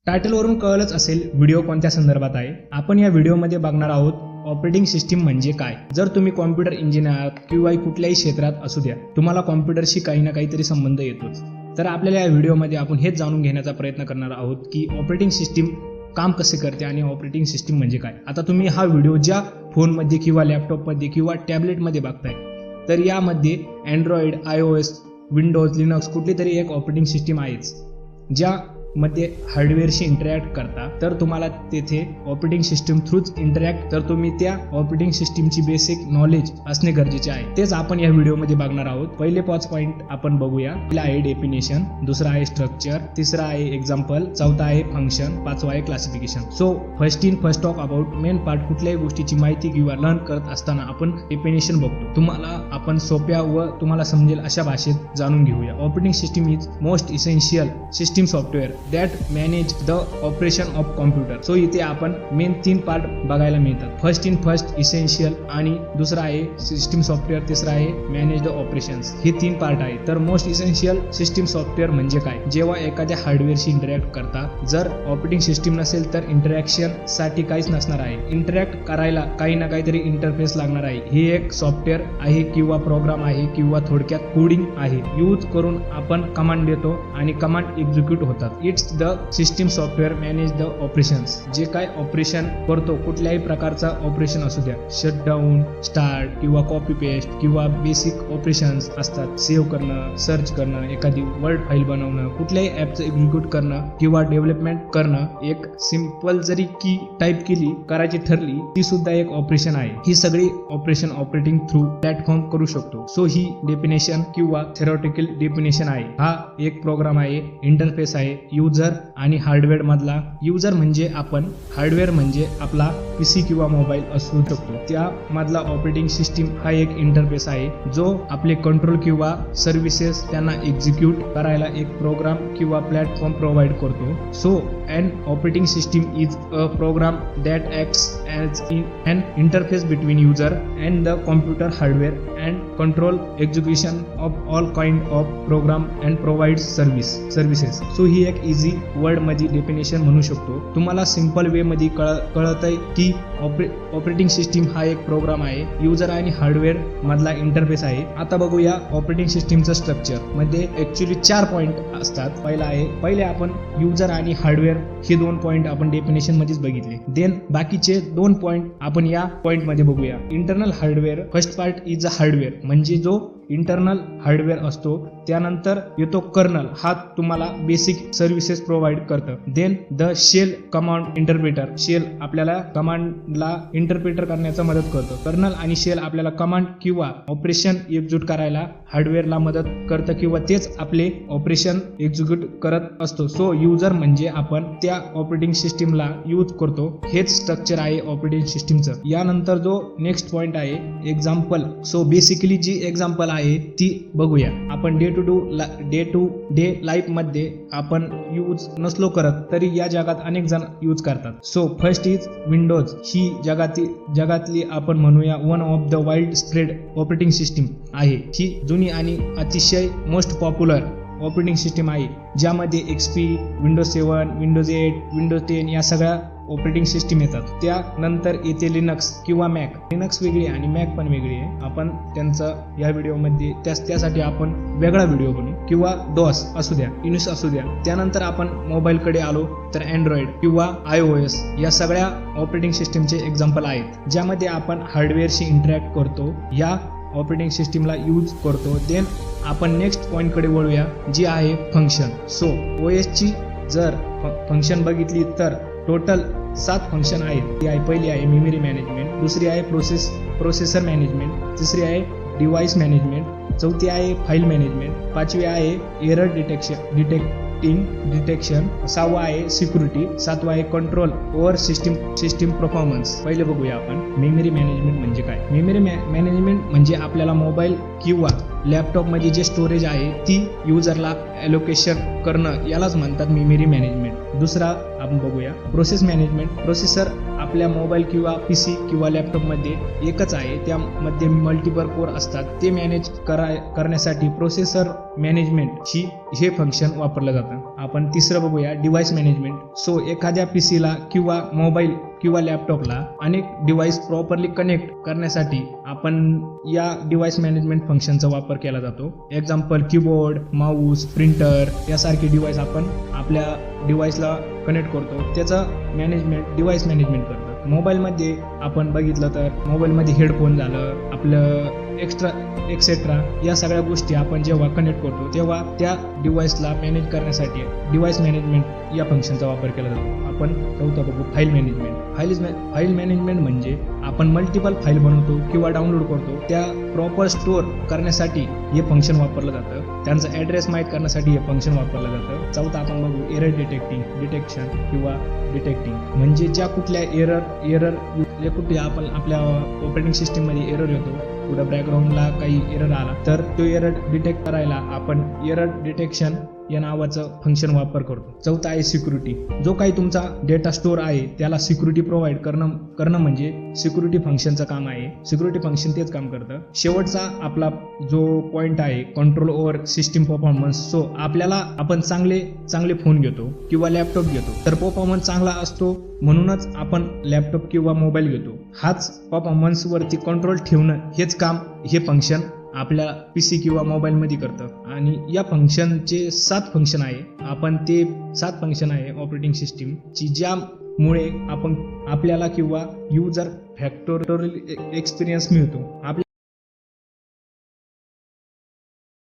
टायटलवरून कळलंच असेल व्हिडिओ कोणत्या संदर्भात आहे. आपण या व्हिडिओमध्ये बघणार आहोत ऑपरेटिंग सिस्टीम म्हणजे काय. जर तुम्ही कॉम्प्युटर इंजिनियर आहात किंवा कुठल्याही क्षेत्रात असू द्या, तुम्हाला कॉम्प्युटरशी काही ना काहीतरी संबंध येतोच. तर आपल्याला या व्हिडिओमध्ये आपण हेच जाणून घेण्याचा प्रयत्न करणार आहोत की ऑपरेटिंग सिस्टीम काम कसे करते आणि ऑपरेटिंग सिस्टीम म्हणजे काय. आता तुम्ही हा व्हिडिओ ज्या फोनमध्ये किंवा लॅपटॉपमध्ये किंवा टॅबलेटमध्ये बघताय, तर यामध्ये अँड्रॉइड, iOS, विंडोज, लिनक्स कुठली तरी एक ऑपरेटिंग सिस्टीम आहेच, ज्यामध्ये हार्डवेअरशी इंटरॅक्ट करता. तर तुम्हाला तेथे ऑपरेटिंग सिस्टीम थ्रूच इंटरॅक्ट, तर तुम्ही त्या ऑपरेटिंग सिस्टीमची बेसिक नॉलेज असणे गरजेचे आहे. तेच आपण या व्हिडिओमध्ये बघणार आहोत. पहिले 5 पॉईंट आपण बघूया. पहिला आहे डेफिनेशन, दुसरा आहे स्ट्रक्चर, तिसरा आहे एक्झाम्पल, चौथा आहे फंक्शन, पाचवा आहे classification. So first talk about main part. कुठल्याही गोष्टीची माहिती किंवा लर्न करत असताना आपण डेफिनेशन बघतो. तुम्हाला आपण सोप्या व तुम्हाला समजेल अशा भाषेत जाणून घेऊया. Operating system is most essential system software that manage the operation of computer. So इथे आपण मेन 3 पार्ट बघायला मिळतात. फर्स्ट इसेन्शियल, आणि दुसरा आहे सिस्टीम सॉफ्टवेअर, तिसरा आहे मॅनेज द ऑपरेशन्स. हे 3 पार्ट आहे. तर मोस्ट इसेन्शियल सिस्टीम सॉफ्टवेअर म्हणजे काय. जेव्हा एखाद्या हार्डवेअरशी इंटरॅक्ट करता, जर ऑपरेटिंग सिस्टीम नसेल तर इंटरॅक्शन साठी काहीच नसणार आहे. इंटरॅक्ट करायला काही ना काहीतरी इंटरफेस लागणार आहे. हे एक सॉफ्टवेअर आहे किंवा प्रोग्राम आहे किंवा थोडक्यात कोडिंग आहे. यूज करून आपण कमांड देतो आणि कमांड एक्झिक्यूट होतात. It's the system software manage the operations. जे काय ऑपरेशन करतो, कुठल्याही प्रकारचा ऑपरेशन असू द्या, शटडाऊन, स्टार्ट किंवा कॉपी पेस्ट किंवा बेसिक ऑपरेशन्स असतात. सेव्ह करणं, सर्च करणं, एखादी वर्ड फाईल बनवणं, कुठल्याही ॲपचं एक्झिक्यूट करणं किंवा डेव्हलपमेंट करणं. एक सिंपल जरी की टाईप केली करायची ठरली, ती सुद्धा एक ऑपरेशन आहे. ही सगळी ऑपरेशन ऑपरेटिंग थ्रू प्लॅटफॉर्म करू शकतो. सो ही डेफिनेशन किंवा थेरॉटिकल डेफिनेशन आहे. हा एक प्रोग्राम आहे, इंटरफेस आहे. युजर आणि हार्डवेअर मधला. युजर म्हणजे आपण, हार्डवेअर म्हणजे आपला पीसी किंवा मोबाईल असू शकतो. त्या मधला ऑपरेटिंग सिस्टीम हा एक इंटरफेस आहे, जो आपले कंट्रोल किंवा सर्व्हिसेस त्यांना एक्झिक्यूट करायला एक प्रोग्राम किंवा प्लॅटफॉर्म प्रोव्हाइड करतो. So an operating system is a program that acts as an interface between user and the computer hardware and control execution of all kind of program and provides services. So ही एक easy word मध्ये definition म्हणू शकतो. तुम्हाला simple way मध्ये कळतंय की operating system हा एक प्रोग्राम आहे, युजर आणि हार्डवेअर मधला इंटरफेस आहे. आता बघूया ऑपरेटिंग सिस्टीमचं स्ट्रक्चर. मध्ये ऍक्च्युली 4 पॉईंट असतात. पहिले आपण युजर आणि हार्डवेअर हे 2 पॉईंट आपण डेफिनेशन मध्येच बघितले. देन बाकीचे 2 पॉईंट आपण या पॉईंट मध्ये बघूया. Internal hardware. First part is a hardware, म्हणजे जो इंटरनल हार्डवेअर असतो. त्यानंतर येतो कर्नल, हा तुम्हाला बेसिक सर्व्हिसेस प्रोव्हाइड करतं. Then the shell command interpreter. Shell आपल्याला कमांडला इंटरप्रेटर करण्याचा मदत करतो. कर्नल आणि शेल आपल्याला कमांड किंवा ऑपरेशन एक्झिक्यूट करायला हार्डवेअरला मदत करतं किंवा तेच आपले ऑपरेशन एक्झिक्यूट करत असतो. सो युजर म्हणजे आपण त्या ऑपरेटिंग सिस्टीमला यूज करतो. हेच स्ट्रक्चर आहे ऑपरेटिंग सिस्टीमचं. यानंतर जो नेक्स्ट पॉइंट आहे एक्झाम्पल. सो बेसिकली जी एक्झाम्पल आहे ती बघूया. आपण डे टू डे लाईफ मध्ये आपण यूज नसलो करत तरी या जगात अनेक जण यूज करतात. So first is Windows. ही जगातली आपण म्हणूया one of the wide spread operating system आहे. ही जुनी आणि अतिशय मोस्ट पॉप्युलर ऑपरेटिंग सिस्टीम आहे, ज्यामध्ये XP, विंडोज 7, विंडोज 8, विंडोज 10 या सगळ्या ऑपरेटिंग सिस्टीम येतात. त्यानंतर येते लिनक्स किंवा मॅक. लिनक्स वेगळी आणि मॅक पण वेगळी आहे. आपण त्यांचं या व्हिडिओमध्ये त्यासाठी आपण वेगळा व्हिडिओ बनवू, किंवा डॉस असू द्या, इनस असू द्या. त्यानंतर आपण मोबाईलकडे आलो तर अँड्रॉइड किंवा iOS या सगळ्या ऑपरेटिंग सिस्टीमचे एक्झाम्पल आहेत, ज्यामध्ये आपण हार्डवेअरशी इंटरॅक्ट करतो, या ऑपरेटिंग सिस्टीमला यूज करतो. देन आपण नेक्स्ट पॉईंटकडे वळूया, जी आहे फंक्शन. सो OS ची जर फंक्शन बघितली तर टोटल 7 फंक्शन आहेत. ती आहे, पहिली आहे मेमरी मॅनेजमेंट, दुसरी आहे प्रोसेसर मॅनेजमेंट, तिसरी आहे डिव्हाइस मॅनेजमेंट, चौथी आहे फाईल मॅनेजमेंट, पाचवी आहे एरर डिटेक्शन, 6वा आहे सिक्युरिटी, 7वा आहे कंट्रोल ओव्हर सिस्टीम परफॉर्मन्स. पहिले बघूया आपण मेमरी मॅनेजमेंट म्हणजे काय. मेमरी मॅनेजमेंट म्हणजे आपल्याला मोबाईल किंवा लॅपटॉपमध्ये जे स्टोरेज आहे ती युजरला ॲलोकेशन करणं, यालाच म्हणतात मेमरी मॅनेजमेंट. दुसरा आपण बघूया. Process management. प्रोसेसर आपल्या मोबाईल किंवा PC किंवा लॅपटॉपमध्ये एकच आहे, त्यामध्ये मल्टिपल कोर असतात. ते मॅनेज करण्यासाठी प्रोसेसर मॅनेजमेंट हे फंक्शन वापरलं जातं. आपण तिसरं बघूया डिव्हाइस मॅनेजमेंट. सो एखाद्या PCला किंवा मोबाईल किंवा लॅपटॉपला अनेक डिव्हाइस प्रॉपरली कनेक्ट करण्यासाठी आपण या डिव्हाइस मॅनेजमेंट फंक्शनचा वापर केला जातो. एक्झाम्पल कीबोर्ड, माऊस, प्रिंटर यासारखे डिव्हाइस आपण आपल्या डिव्हाइसला कनेक्ट करतो. त्याचं मॅनेजमेंट डिव्हाइस मॅनेजमेंट करतं. मोबाईलमध्ये आपण बघितलं तर मोबाईलमध्ये हेडफोन झालं, आपलं एक्सेट्रा या सगळ्या गोष्टी आपण जेव्हा कनेक्ट करतो तेव्हा त्या डिव्हाइसला मॅनेज करण्यासाठी डिव्हाइस मॅनेजमेंट या फंक्शनचा वापर केला जातो. आपण चौथा बघू फाईल मॅनेजमेंट. फाईल मॅनेजमेंट म्हणजे आपण मल्टिपल फाईल बनवतो किंवा डाउनलोड करतो, त्या प्रॉपर स्टोअर करण्यासाठी हे फंक्शन वापरलं जातं. त्यांचा ॲड्रेस माहीत करण्यासाठी हे फंक्शन वापरलं जातं. चौथा आपण बघू एरर डिटेक्शन किंवा डिटेक्टिंग. म्हणजे ज्या कुठल्या एरर कुठे आपण आपल्या ऑपरेटिंग सिस्टीममध्ये एरर येतो, पुढं बॅकग्राऊंडला काही एरर आला तर तो एरर डिटेक्ट करायला आपण एरर डिटेक्शन या नावाचं फंक्शन वापर करतो. चौथा आहे सिक्युरिटी. जो काही तुमचा डेटा स्टोअर आहे त्याला सिक्युरिटी प्रोव्हाइड करणं म्हणजे सिक्युरिटी फंक्शनचं काम आहे. सिक्युरिटी फंक्शन तेच काम करतं. शेवटचा आपला जो पॉईंट आहे control over system performance. So आपण चांगले फोन घेतो किंवा लॅपटॉप घेतो तर परफॉर्मन्स चांगला असतो म्हणूनच आपण लॅपटॉप किंवा मोबाईल घेतो. हाच परफॉर्मन्सवरती कंट्रोल ठेवणं हेच काम हे फंक्शन आपल्या PC किंवा मोबाईलमध्ये करतं. आणि या फंक्शनचे 7 फंक्शन आहे. आपण ते 7 फंक्शन आहे ऑपरेटिंग सिस्टीमची, ज्यामुळे आपल्याला किंवा युजर फॅक्टोरियल एक्सपिरियन्स मिळतो.